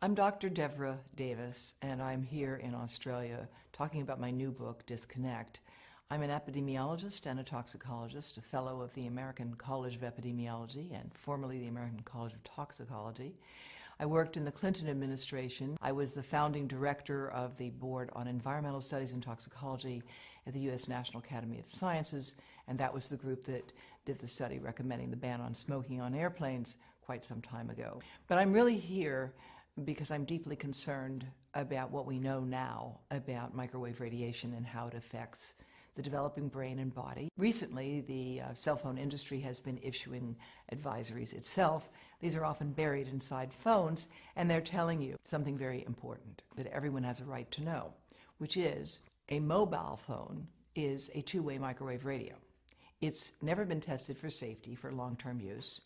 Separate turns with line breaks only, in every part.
I'm Dr. Devra Davis, and I'm here in Australia talking about my new book, Disconnect. I'm an epidemiologist and a toxicologist, a fellow of the American College of Epidemiology and formerly the American College of Toxicology. I worked in the Clinton administration. I was the founding director of the Board on Environmental Studies and Toxicology at the U.S. National Academy of Sciences, and that was the group that did the study recommending the ban on smoking on airplanes quite some time ago. But I'm really here because I'm deeply concerned about what we know now about microwave radiation and how it affects the developing brain and body. Recently, the cell phone industry has been issuing advisories itself. These are often buried inside phones, and they're telling you something very important that everyone has a right to know, which is a mobile phone is a two-way microwave radio. It's never been tested for safety for long-term use,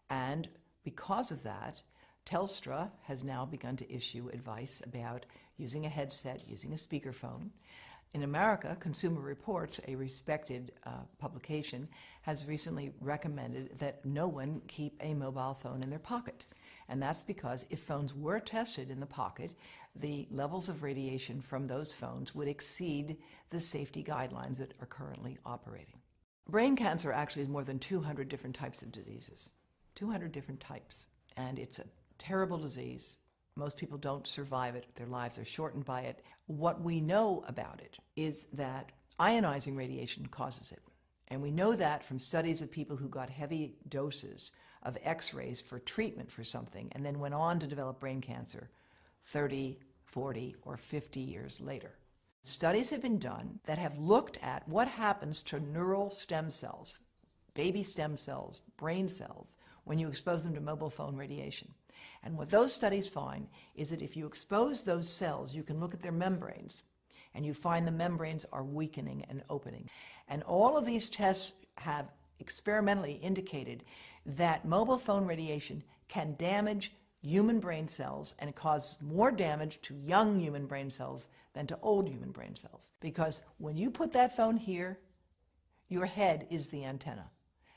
and because of that, Telstra has now begun to issue advice about using a headset, using a speakerphone. In America, Consumer Reports, a respected publication, has recently recommended that no one keep a mobile phone in their pocket. And that's because if phones were tested in the pocket, the levels of radiation from those phones would exceed the safety guidelines that are currently operating. Brain cancer actually is more than 200 different types of diseases. 200 different types. And it's a terrible disease. Most people don't survive it. Their lives are shortened by it. What we know about it is that ionizing radiation causes it. And we know that from studies of people who got heavy doses of X-rays for treatment for something and then went on to develop brain cancer 30, 40, or 50 years later. Studies have been done that have looked at what happens to neural stem cells, baby stem cells, brain cells, when you expose them to mobile phone radiation. And what those studies find is that if you expose those cells, you can look at their membranes, and you find the membranes are weakening and opening. And all of these tests have experimentally indicated that mobile phone radiation can damage human brain cells, and it causes more damage to young human brain cells than to old human brain cells. Because when you put that phone here, your head is the antenna,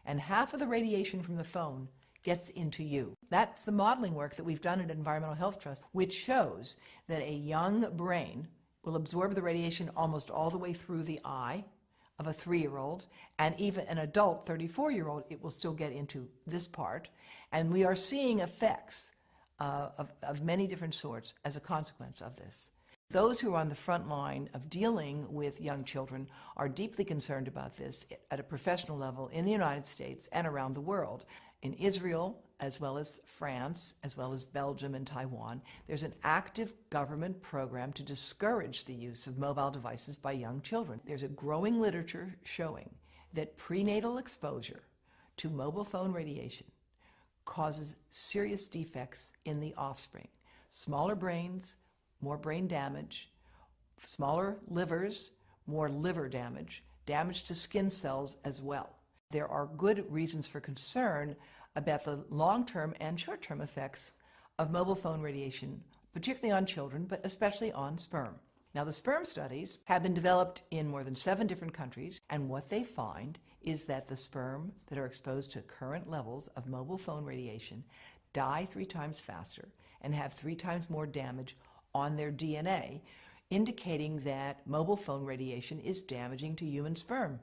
and half of the radiation from the phone gets into you. That's the modeling work that we've done at Environmental Health Trust, which shows that a young brain will absorb the radiation almost all the way through the eye of a 3-year-old, and even an adult 34-year-old, it will still get into this part. And we are seeing effects of many different sorts as a consequence of this. Those who are on the front line of dealing with young children are deeply concerned about this at a professional level in the United States and around the world. In Israel, as well as France, as well as Belgium and Taiwan, there's an active government program to discourage the use of mobile devices by young children. There's a growing literature showing that prenatal exposure to mobile phone radiation causes serious defects in the offspring. Smaller brains, more brain damage, smaller livers, more liver damage, damage to skin cells as well. There are good reasons for concern about the long-term and short-term effects of mobile phone radiation, particularly on children, but especially on sperm. Now, the sperm studies have been developed in more than 7 different countries, and what they find is that the sperm that are exposed to current levels of mobile phone radiation die 3 times faster and have 3 times more damage on their DNA, indicating that mobile phone radiation is damaging to human sperm.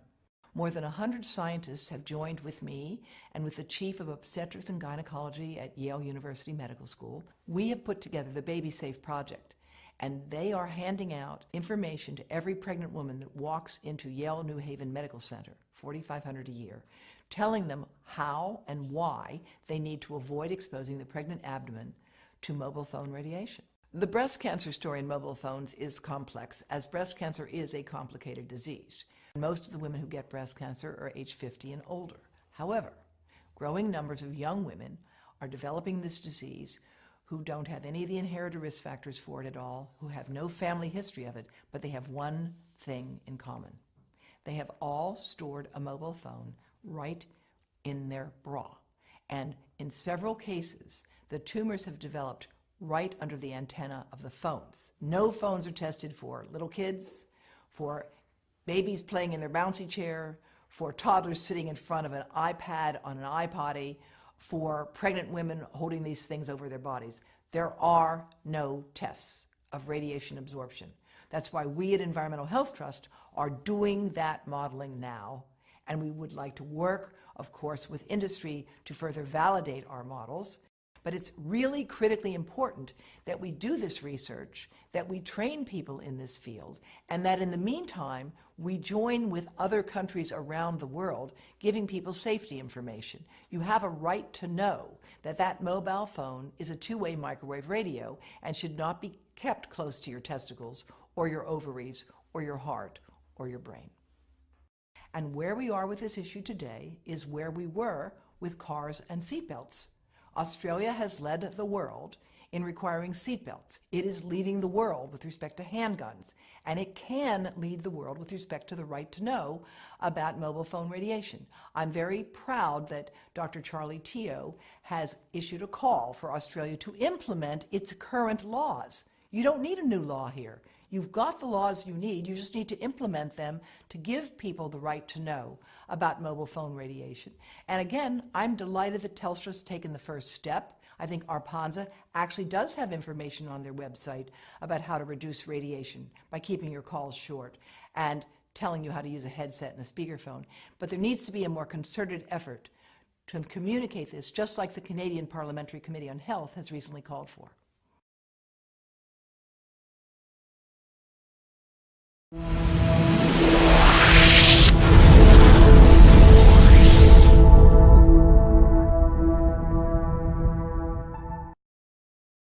More than 100 scientists have joined with me and with the chief of obstetrics and gynecology at Yale University Medical School. We have put together the Baby Safe Project, and they are handing out information to every pregnant woman that walks into Yale New Haven Medical Center, $4,500 a year, telling them how and why they need to avoid exposing the pregnant abdomen to mobile phone radiation. The breast cancer story in mobile phones is complex, as breast cancer is a complicated disease. Most of the women who get breast cancer are age 50 and older. However, growing numbers of young women are developing this disease who don't have any of the inherited risk factors for it at all, who have no family history of it, but they have one thing in common. They have all stored a mobile phone right in their bra. And in several cases, the tumors have developed right under the antenna of the phones. No phones are tested for little kids, for babies playing in their bouncy chair, for toddlers sitting in front of an iPad on an iPotty, for pregnant women holding these things over their bodies. There are no tests of radiation absorption. That's why we at Environmental Health Trust are doing that modeling now, and we would like to work, of course, with industry to further validate our models. But it's really critically important that we do this research, that we train people in this field, and that in the meantime, we join with other countries around the world, giving people safety information. You have a right to know that that mobile phone is a two-way microwave radio and should not be kept close to your testicles or your ovaries or your heart or your brain. And where we are with this issue today is where we were with cars and seatbelts. Australia has led the world in requiring seatbelts. It is leading the world with respect to handguns, and it can lead the world with respect to the right to know about mobile phone radiation. I'm very proud that Dr. Charlie Teo has issued a call for Australia to implement its current laws. You don't need a new law here. You've got the laws you need. You just need to implement them to give people the right to know about mobile phone radiation. And again, I'm delighted that Telstra's taken the first step. I think Arpanza actually does have information on their website about how to reduce radiation by keeping your calls short and telling you how to use a headset and a speakerphone. But there needs to be a more concerted effort to communicate this, just like the Canadian Parliamentary Committee on Health has recently called for.